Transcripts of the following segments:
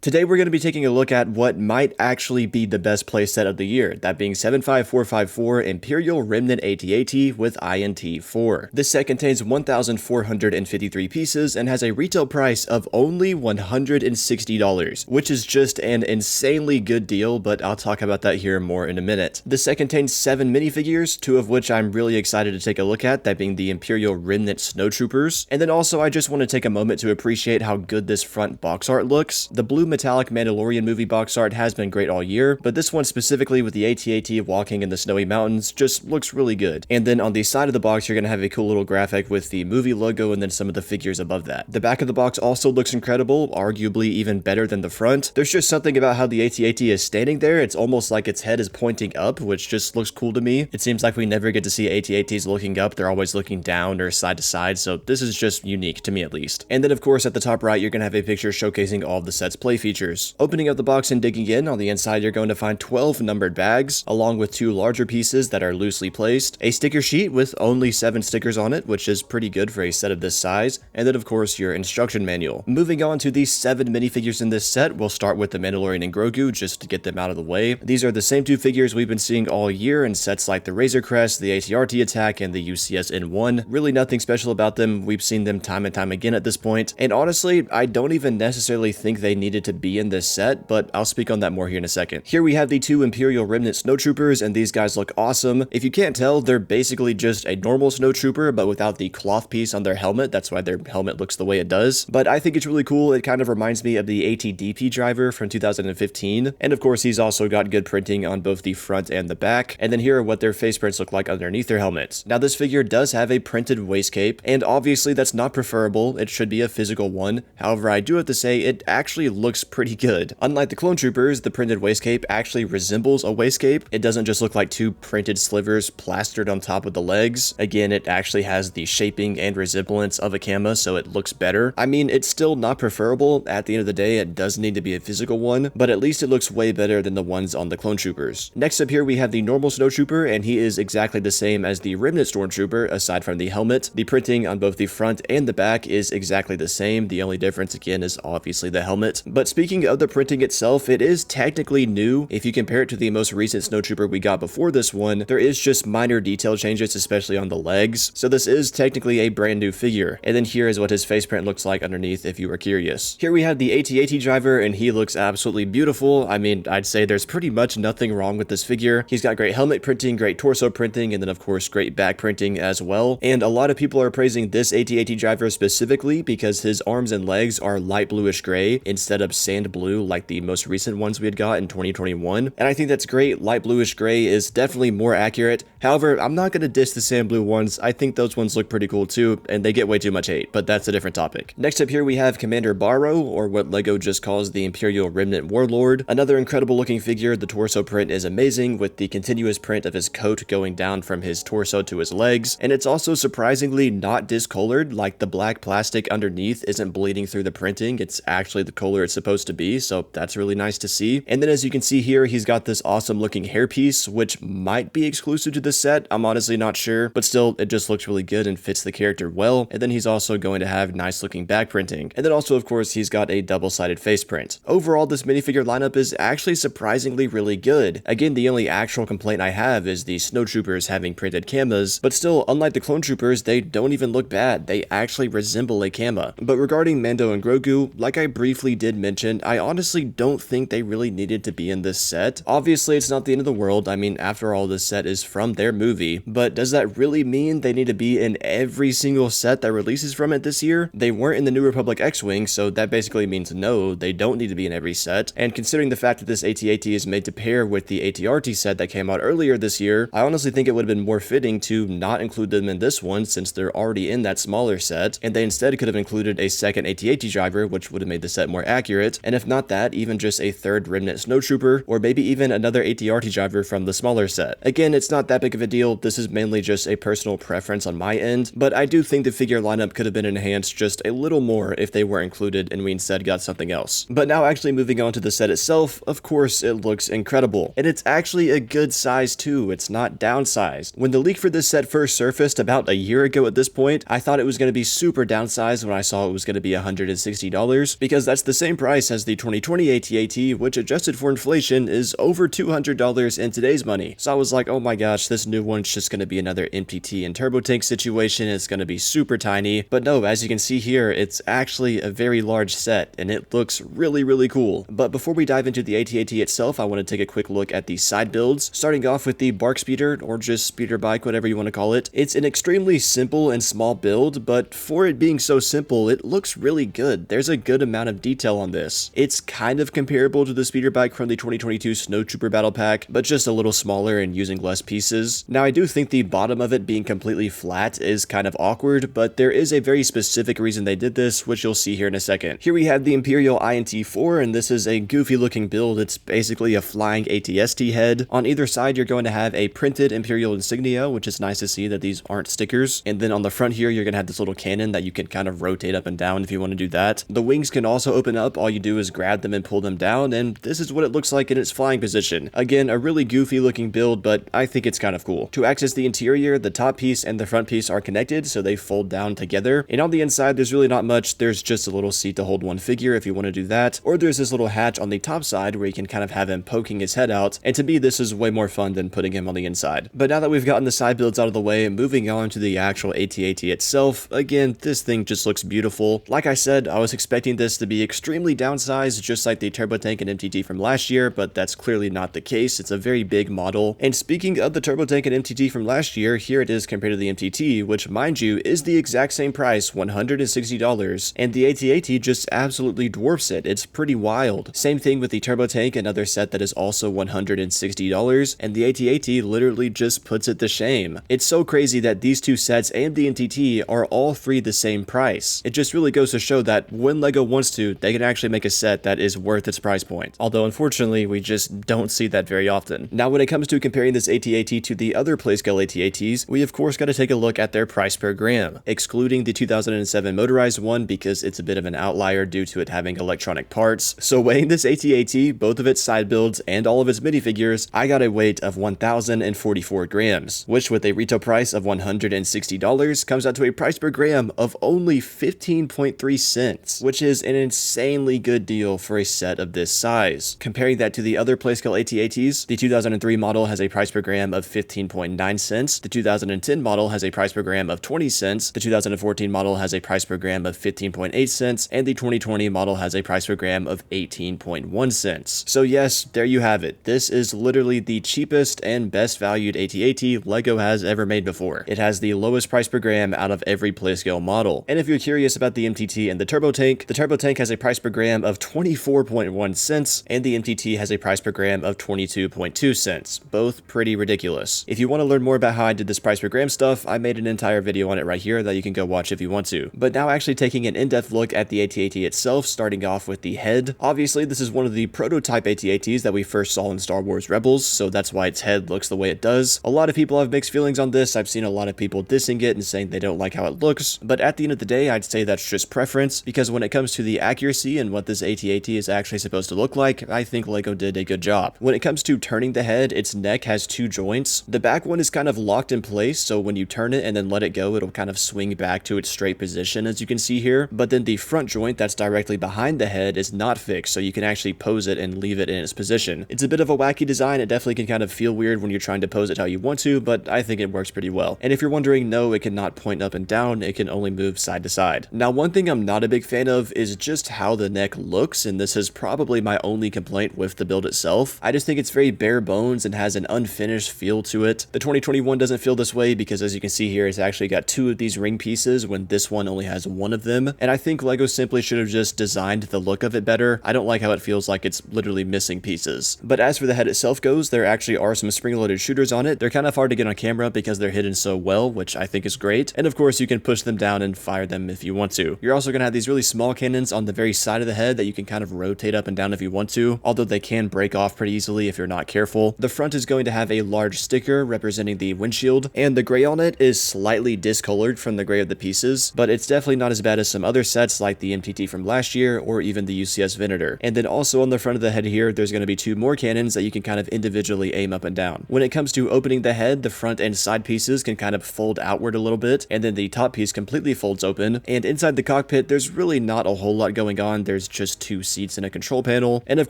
Today we're going to be taking a look at what might actually be the best playset of the year, that being 75454 Imperial Remnant AT-AT with INT-4. This set contains 1,453 pieces and has a retail price of only $160, which is just an insanely good deal, but I'll talk about that here more in a minute. This set contains 7 minifigures, 2 of which I'm really excited to take a look at, that being the Imperial Remnant Snowtroopers, and then also I just want to take a moment to appreciate how good this front box art looks. The blue metallic Mandalorian movie box art has been great all year, but this one specifically with the AT-AT walking in the snowy mountains just looks really good. And then on the side of the box, you're going to have a cool little graphic with the movie logo and then some of the figures above that. The back of the box also looks incredible, arguably even better than the front. There's just something about how the AT-AT is standing there. It's almost like its head is pointing up, which just looks cool to me. It seems like we never get to see AT-ATs looking up. They're always looking down or side to side, so this is just unique to me at least. And then of course at the top right, you're going to have a picture showcasing all of the set's play features. Opening up the box and digging in, on the inside you're going to find 12 numbered bags, along with 2 larger pieces that are loosely placed, a sticker sheet with only 7 stickers on it, which is pretty good for a set of this size, and then of course your instruction manual. Moving on to the 7 minifigures in this set, we'll start with the Mandalorian and Grogu just to get them out of the way. These are the same 2 figures we've been seeing all year in sets like the Razor Crest, the AT-RT attack, and the UCS N1. Really nothing special about them. We've seen them time and time again at this point, and honestly, I don't even necessarily think they needed to be in this set, but I'll speak on that more here in a second. Here we have the 2 Imperial Remnant Snowtroopers, and these guys look awesome. If you can't tell, they're basically just a normal Snowtrooper, but without the cloth piece on their helmet. That's why their helmet looks the way it does. But I think it's really cool. It kind of reminds me of the AT-DP driver from 2015. And of course, he's also got good printing on both the front and the back. And then here are what their face prints look like underneath their helmets. Now, this figure does have a printed waist cape, and obviously that's not preferable. It should be a physical one. However, I do have to say it actually looks pretty good. Unlike the clone troopers, the printed waist cape actually resembles a waist cape. It doesn't just look like 2 printed slivers plastered on top of the legs. Again, it actually has the shaping and resemblance of a cama, so it looks better. I mean, it's still not preferable. At the end of the day, it does need to be a physical one, but at least it looks way better than the ones on the clone troopers. Next up here, we have the normal snowtrooper, and he is exactly the same as the Remnant stormtrooper, aside from the helmet. The printing on both the front and the back is exactly the same. The only difference, again, is obviously the helmet. But speaking of the printing itself, it is technically new. If you compare it to the most recent snowtrooper we got before this one, there is just minor detail changes, especially on the legs. So this is technically a brand new figure. And then here is what his face print looks like underneath if you were curious. Here we have the AT-AT driver, and he looks absolutely beautiful. I mean, I'd say there's pretty much nothing wrong with this figure. He's got great helmet printing, great torso printing, and then of course great back printing as well. And a lot of people are praising this AT-AT driver specifically because his arms and legs are light bluish gray instead of sand blue like the most recent ones we had got in 2021, and I think that's great. Light bluish gray is definitely more accurate. However, I'm not going to diss the sand blue ones. I think those ones look pretty cool too, and they get way too much hate, but that's a different topic. Next up here we have Commander Barrow, or what LEGO just calls the Imperial Remnant Warlord. Another incredible looking figure. The torso print is amazing with the continuous print of his coat going down from his torso to his legs, and it's also surprisingly not discolored. Like the black plastic underneath isn't bleeding through the printing. It's actually the color it's supposed to be, so that's really nice to see. And then as you can see here, he's got this awesome looking hairpiece, which might be exclusive to this set. I'm honestly not sure, but still, it just looks really good and fits the character well. And then he's also going to have nice looking back printing. And then also, of course, he's got a double-sided face print. Overall, this minifigure lineup is actually surprisingly really good. Again, the only actual complaint I have is the snowtroopers having printed camas, but still, unlike the clone troopers, they don't even look bad. They actually resemble a cama. But regarding Mando and Grogu, like I briefly did mention, I honestly don't think they really needed to be in this set. Obviously, it's not the end of the world. I mean, after all, this set is from their movie, but does that really mean they need to be in every single set that releases from it this year? They weren't in the New Republic X-Wing, so that basically means no, they don't need to be in every set. And considering the fact that this AT-AT is made to pair with the AT-RT set that came out earlier this year, I honestly think it would have been more fitting to not include them in this one since they're already in that smaller set, and they instead could have included a second AT-AT driver, which would have made the set more accurate, and if not that, even just a third Remnant Snowtrooper, or maybe even another AT-RT driver from the smaller set. Again, it's not that big of a deal. This is mainly just a personal preference on my end, but I do think the figure lineup could have been enhanced just a little more if they were included and we instead got something else. But now actually moving on to the set itself, of course it looks incredible. And it's actually a good size too, it's not downsized. When the leak for this set first surfaced about a year ago at this point, I thought it was going to be super downsized when I saw it was going to be $160, because that's the same price price as the 2020 AT-AT, which adjusted for inflation is over $200 in today's money. So I was like, oh my gosh, this new one's just going to be another MTT and turbo tank situation. It's going to be super tiny. But no, as you can see here, it's actually a very large set and it looks really cool. But before we dive into the AT-AT itself, I want to take a quick look at the side builds, starting off with the Bark Speeder, or just speeder bike, whatever you want to call it. It's an extremely simple and small build, but for it being so simple, it looks really good. There's a good amount of detail on this. It's kind of comparable to the speeder bike from the 2022 Snowtrooper Battle Pack, but just a little smaller and using less pieces. Now, I do think the bottom of it being completely flat is kind of awkward, but there is a very specific reason they did this, which you'll see here in a second. Here we have the Imperial INT-4, and this is a goofy looking build. It's basically a flying AT-ST head. On either side, you're going to have a printed Imperial insignia, which is nice to see that these aren't stickers. And then on the front here, you're going to have this little cannon that you can kind of rotate up and down if you want to do that. The wings can also open up. All you do is grab them and pull them down, and this is what it looks like in its flying position. Again, a really goofy looking build, but I think it's kind of cool. To access the interior, the top piece and the front piece are connected, so they fold down together. And on the inside, there's really not much. There's just a little seat to hold one figure if you want to do that. Or there's this little hatch on the top side where you can kind of have him poking his head out. And to me, this is way more fun than putting him on the inside. But now that we've gotten the side builds out of the way, moving on to the actual AT-AT itself, again, this thing just looks beautiful. Like I said, I was expecting this to be extremely downsized, just like the Turbo Tank and MTT from last year, but that's clearly not the case. It's a very big model. And speaking of the Turbo Tank and MTT from last year, here it is compared to the MTT, which, mind you, is the exact same price, $160, and the AT-AT just absolutely dwarfs it. It's pretty wild. Same thing with the Turbo Tank, another set that is also $160, and the AT-AT literally just puts it to shame. It's so crazy that these two sets and the MTT are all three the same price. It just really goes to show that when LEGO wants to, they can actually make a set that is worth its price point. Although unfortunately, we just don't see that very often. Now, when it comes to comparing this AT-AT to the other Playscale AT-ATs, we of course got to take a look at their price per gram, excluding the 2007 motorized one because it's a bit of an outlier due to it having electronic parts. So weighing this AT-AT, both of its side builds and all of its minifigures, I got a weight of 1,044 grams, which with a retail price of $160 comes out to a price per gram of only 15.3 cents, which is an insanely good deal for a set of this size. Comparing that to the other Playscale AT-ATs, the 2003 model has a price per gram of 15.9 cents, the 2010 model has a price per gram of 20 cents, the 2014 model has a price per gram of 15.8 cents, and the 2020 model has a price per gram of 18.1 cents. So yes, there you have it. This is literally the cheapest and best valued AT-AT LEGO has ever made before. It has the lowest price per gram out of every Playscale model. And if you're curious about the MTT and the Turbo Tank has a price per gram of 24.1 cents, and the MTT has a price per gram of 22.2 cents. Both pretty ridiculous. If you want to learn more about how I did this price per gram stuff, I made an entire video on it right here that you can go watch if you want to. But now actually taking an in-depth look at the AT-AT itself, starting off with the head. Obviously, this is one of the prototype AT-ATs that we first saw in Star Wars Rebels, so that's why its head looks the way it does. A lot of people have mixed feelings on this. I've seen a lot of people dissing it and saying they don't like how it looks, but at the end of the day, I'd say that's just preference, because when it comes to the accuracy and what this AT-AT is actually supposed to look like, I think LEGO did a good job. When it comes to turning the head, its neck has two joints. The back one is kind of locked in place, so when you turn it and then let it go, it'll kind of swing back to its straight position, as you can see here. But then the front joint that's directly behind the head is not fixed, so you can actually pose it and leave it in its position. It's a bit of a wacky design. It definitely can kind of feel weird when you're trying to pose it how you want to, but I think it works pretty well. And if you're wondering, no, it cannot point up and down, it can only move side to side. Now, one thing I'm not a big fan of is just how the neck looks, and this is probably my only complaint with the build itself. I just think it's very bare bones and has an unfinished feel to it. The 2021 doesn't feel this way because, as you can see here, it's actually got two of these ring pieces when this one only has one of them, and I think LEGO simply should have just designed the look of it better. I don't like how it feels like it's literally missing pieces. But as for the head itself goes, there actually are some spring-loaded shooters on it. They're kind of hard to get on camera because they're hidden so well, which I think is great, and of course you can push them down and fire them if you want to. You're also going to have these really small cannons on the very side of the head that you can kind of rotate up and down if you want to, although they can break off pretty easily if you're not careful. The front is going to have a large sticker representing the windshield, and the gray on it is slightly discolored from the gray of the pieces, but it's definitely not as bad as some other sets like the MTT from last year or even the UCS Venator. And then also on the front of the head here, there's going to be two more cannons that you can kind of individually aim up and down. When it comes to opening the head, the front and side pieces can kind of fold outward a little bit, and then the top piece completely folds open, and inside the cockpit, there's really not a whole lot going on. There's there's just 2 seats and a control panel. And of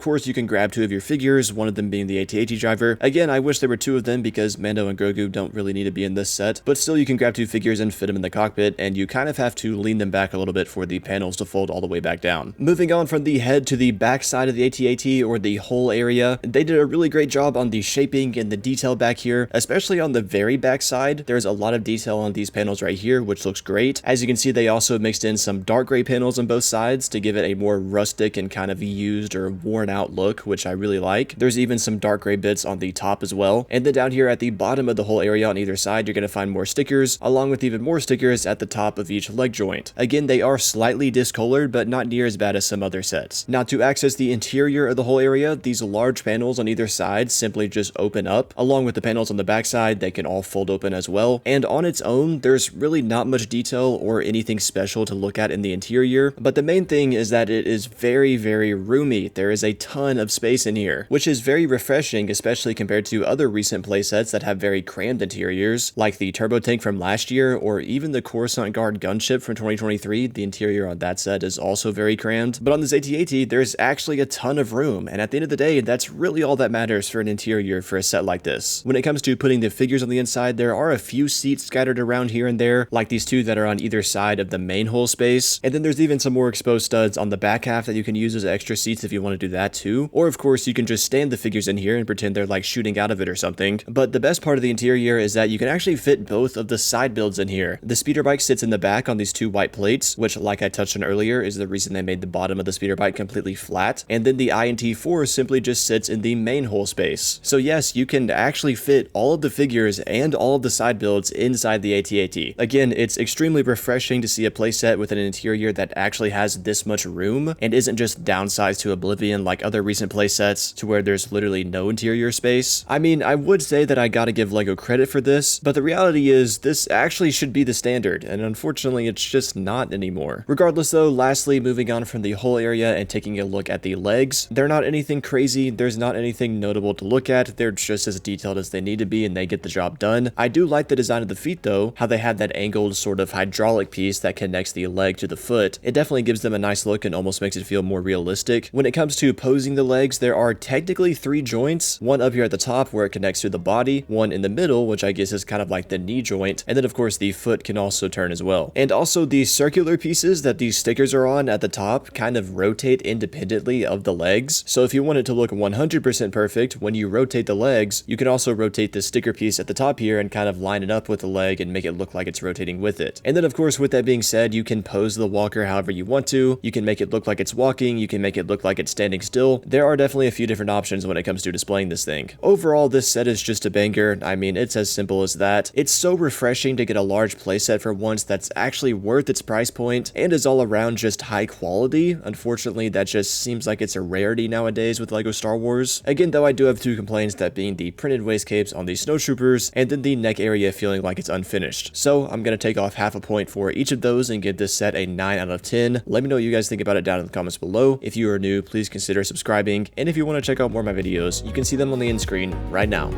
course, you can grab 2 of your figures, one of them being the AT-AT driver. Again, I wish there were 2 of them because Mando and Grogu don't really need to be in this set, but still you can grab 2 figures and fit them in the cockpit, and you kind of have to lean them back a little bit for the panels to fold all the way back down. Moving on from the head to the back side of the AT-AT, or the whole area, they did a really great job on the shaping and the detail back here, especially on the very back side. There's a lot of detail on these panels right here, which looks great. As you can see, they also mixed in some dark gray panels on both sides to give it a more rustic and kind of used or worn out look, which I really like. There's even some dark gray bits on the top as well. And then down here at the bottom of the whole area on either side, you're going to find more stickers, along with even more stickers at the top of each leg joint. Again, they are slightly discolored, but not near as bad as some other sets. Now, to access the interior of the whole area, these large panels on either side simply just open up, along with the panels on the back side, they can all fold open as well. And on its own, there's really not much detail or anything special to look at in the interior, but the main thing is that it is very, very roomy. There is a ton of space in here, which is very refreshing, especially compared to other recent playsets that have very crammed interiors, like the Turbo Tank from last year, or even the Coruscant Guard gunship from 2023. The interior on that set is also very crammed, but on this AT-AT, there's actually a ton of room, and at the end of the day, that's really all that matters for an interior for a set like this. When it comes to putting the figures on the inside, there are a few seats scattered around here and there, like these 2 that are on either side of the main hole space, and then there's even some more exposed studs on the back half that you can use as extra seats if you want to do that too, or of course you can just stand the figures in here and pretend they're like shooting out of it or something. But the best part of the interior is that you can actually fit both of the side builds in here. The speeder bike sits in the back on these 2 white plates, which, like I touched on earlier, is the reason they made the bottom of the speeder bike completely flat, and then the INT-4 simply just sits in the main hole space. So yes, you can actually fit all of the figures and all of the side builds inside the AT-AT. Again, it's extremely refreshing to see a playset with an interior that actually has this much room and isn't just downsized to oblivion like other recent playsets to where there's literally no interior space. I mean, I would say that I gotta give LEGO credit for this, but the reality is this actually should be the standard, and unfortunately it's just not anymore. Regardless though, lastly, moving on from the whole area and taking a look at the legs, they're not anything crazy, there's not anything notable to look at, they're just as detailed as they need to be and they get the job done. I do like the design of the feet though, how they have that angled sort of hydraulic piece that connects the leg to the foot. It definitely gives them a nice look and almost makes it feel more realistic. When it comes to posing the legs, there are technically 3 joints, one up here at the top where it connects to the body, one in the middle, which I guess is kind of like the knee joint, and then of course the foot can also turn as well. And also the circular pieces that these stickers are on at the top kind of rotate independently of the legs. So if you want it to look 100% perfect, when you rotate the legs, you can also rotate the sticker piece at the top here and kind of line it up with the leg and make it look like it's rotating with it. And then of course, with that being said, you can pose the walker however you want to. You can make it look like it's walking, you can make it look like it's standing still. There are definitely a few different options when it comes to displaying this thing. Overall, this set is just a banger. I mean, it's as simple as that. It's so refreshing to get a large playset for once that's actually worth its price point and is all around just high quality. Unfortunately, that just seems like it's a rarity nowadays with LEGO Star Wars. Again, though, I do have 2 complaints, that being the printed waist capes on the snowtroopers and then the neck area feeling like it's unfinished. So I'm gonna take off half a point for each of those and give this set a 9 out of 10. Let me know what you guys think about it down in the comments below. If you are new, please consider subscribing, and if you want to check out more of my videos, you can see them on the end screen right now.